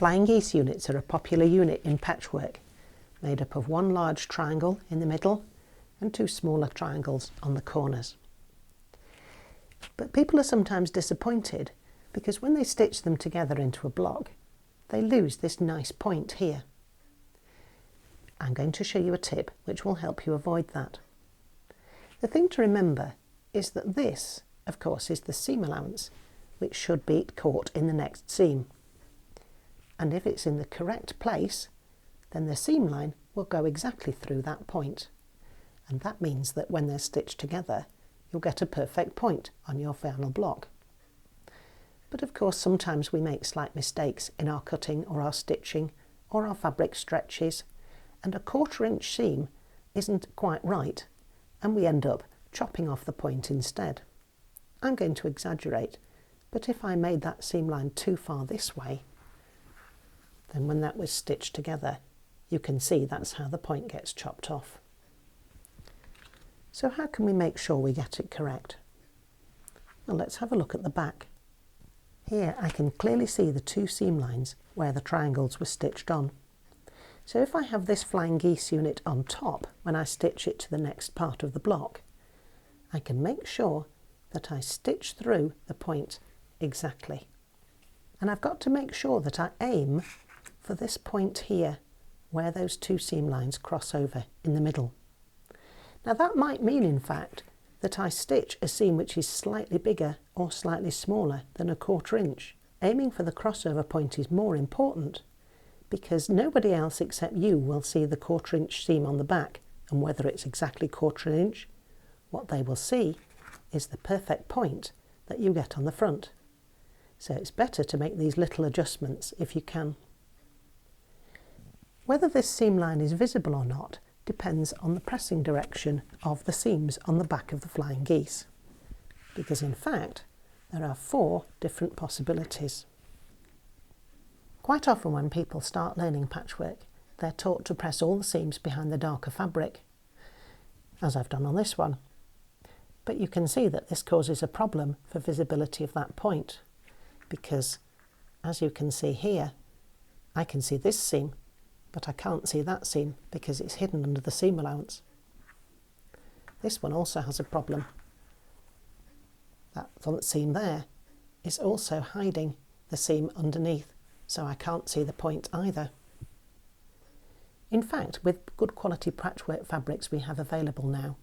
Flying geese units are a popular unit in patchwork, made up of one large triangle in the middle and two smaller triangles on the corners. But people are sometimes disappointed because when they stitch them together into a block, they lose this nice point here. I'm going to show you a tip which will help you avoid that. The thing to remember is that this, of course, is the seam allowance, which should be caught in the next seam. And if it's in the correct place, then the seam line will go exactly through that point. And that means that when they're stitched together, you'll get a perfect point on your final block. But of course, sometimes we make slight mistakes in our cutting or our stitching or our fabric stretches, and a 1/4 inch seam isn't quite right, and we end up chopping off the point instead. I'm going to exaggerate, but if I made that seam line too far this way, then when that was stitched together, you can see that's how the point gets chopped off. So how can we make sure we get it correct? Well, let's have a look at the back. Here I can clearly see the two seam lines where the triangles were stitched on. So if I have this flying geese unit on top when I stitch it to the next part of the block, I can make sure that I stitch through the point exactly. And I've got to make sure that I aim for this point here where those two seam lines cross over in the middle. Now that might mean, in fact, that I stitch a seam which is slightly bigger or slightly smaller than a 1/4 inch. Aiming for the crossover point is more important because nobody else except you will see the 1/4 inch seam on the back, and whether it's exactly 1/4 inch, what they will see is the perfect point that you get on the front. So it's better to make these little adjustments if you can. Whether this seam line is visible or not depends on the pressing direction of the seams on the back of the flying geese, because in fact there are 4 different possibilities. Quite often when people start learning patchwork, they're taught to press all the seams behind the darker fabric, as I've done on this one. But you can see that this causes a problem for visibility of that point, because as you can see here, I can see this seam, but I can't see that seam because it's hidden under the seam allowance. This one also has a problem. That front seam there is also hiding the seam underneath, so I can't see the point either. In fact, with good quality patchwork fabrics we have available now,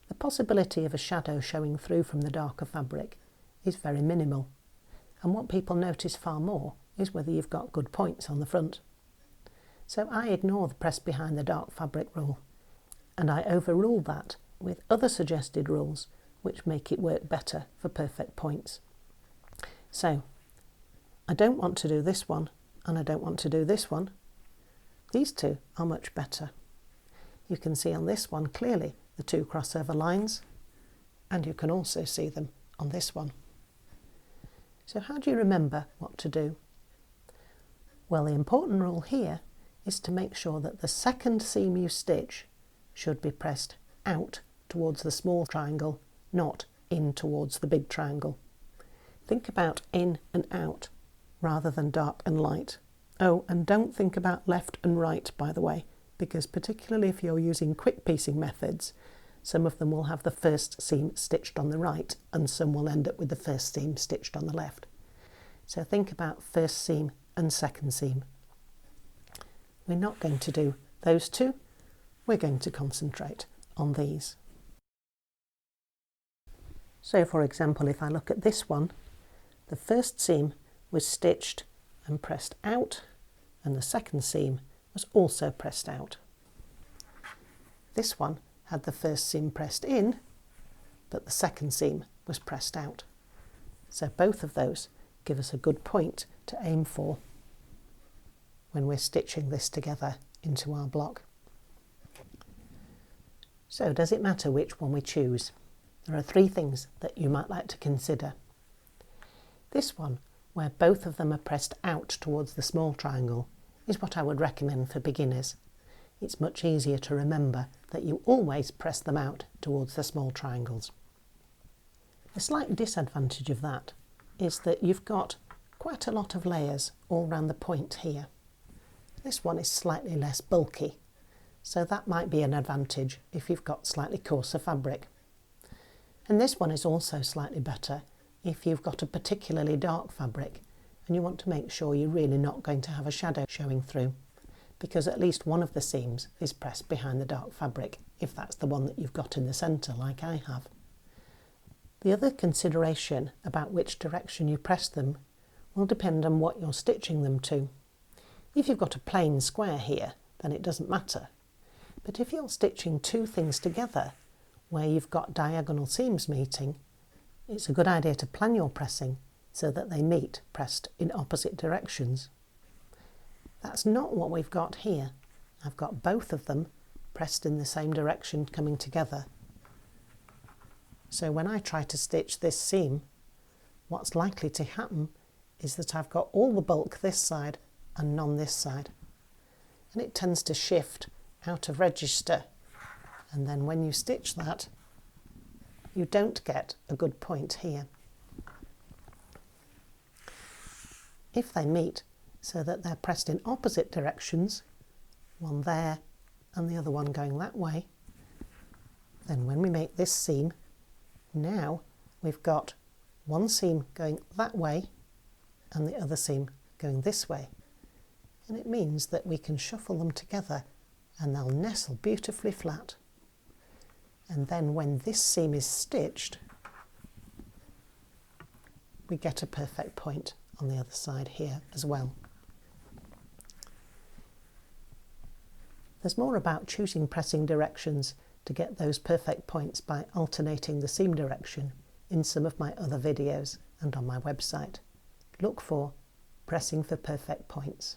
the possibility of a shadow showing through from the darker fabric is very minimal, and what people notice far more is whether you've got good points on the front. So I ignore the press behind the dark fabric rule, and I overrule that with other suggested rules which make it work better for perfect points. So I don't want to do this one, and I don't want to do this one. These two are much better. You can see on this one clearly the 2 crossover lines, and you can also see them on this one. So how do you remember what to do? Well, the important rule here is to make sure that the second seam you stitch should be pressed out towards the small triangle, not in towards the big triangle. Think about in and out rather than dark and light. Oh, and don't think about left and right, by the way, because particularly if you're using quick piecing methods, some of them will have the first seam stitched on the right and some will end up with the first seam stitched on the left. So think about first seam and second seam. We're not going to do those two, we're going to concentrate on these. So for example, if I look at this one, the first seam was stitched and pressed out, and the second seam was also pressed out. This one had the first seam pressed in, but the second seam was pressed out. So both of those give us a good point to aim for when we're stitching this together into our block. So does it matter which one we choose? There are 3 things that you might like to consider. This one, where both of them are pressed out towards the small triangle, is what I would recommend for beginners. It's much easier to remember that you always press them out towards the small triangles. The slight disadvantage of that is that you've got quite a lot of layers all round the point here. This one is slightly less bulky, so that might be an advantage if you've got slightly coarser fabric. And this one is also slightly better if you've got a particularly dark fabric and you want to make sure you're really not going to have a shadow showing through, because at least one of the seams is pressed behind the dark fabric, if that's the one that you've got in the centre like I have. The other consideration about which direction you press them will depend on what you're stitching them to. If you've got a plain square here, then it doesn't matter. But if you're stitching two things together where you've got diagonal seams meeting, it's a good idea to plan your pressing so that they meet pressed in opposite directions. That's not what we've got here. I've got both of them pressed in the same direction coming together. So when I try to stitch this seam, what's likely to happen is that I've got all the bulk this side and none this side. And it tends to shift out of register. And then when you stitch that, you don't get a good point here. If they meet so that they're pressed in opposite directions, one there and the other one going that way, then when we make this seam, now we've got one seam going that way and the other seam going this way. And it means that we can shuffle them together and they'll nestle beautifully flat. And then when this seam is stitched, we get a perfect point on the other side here as well. There's more about choosing pressing directions to get those perfect points by alternating the seam direction in some of my other videos and on my website. Look for Pressing for Perfect Points.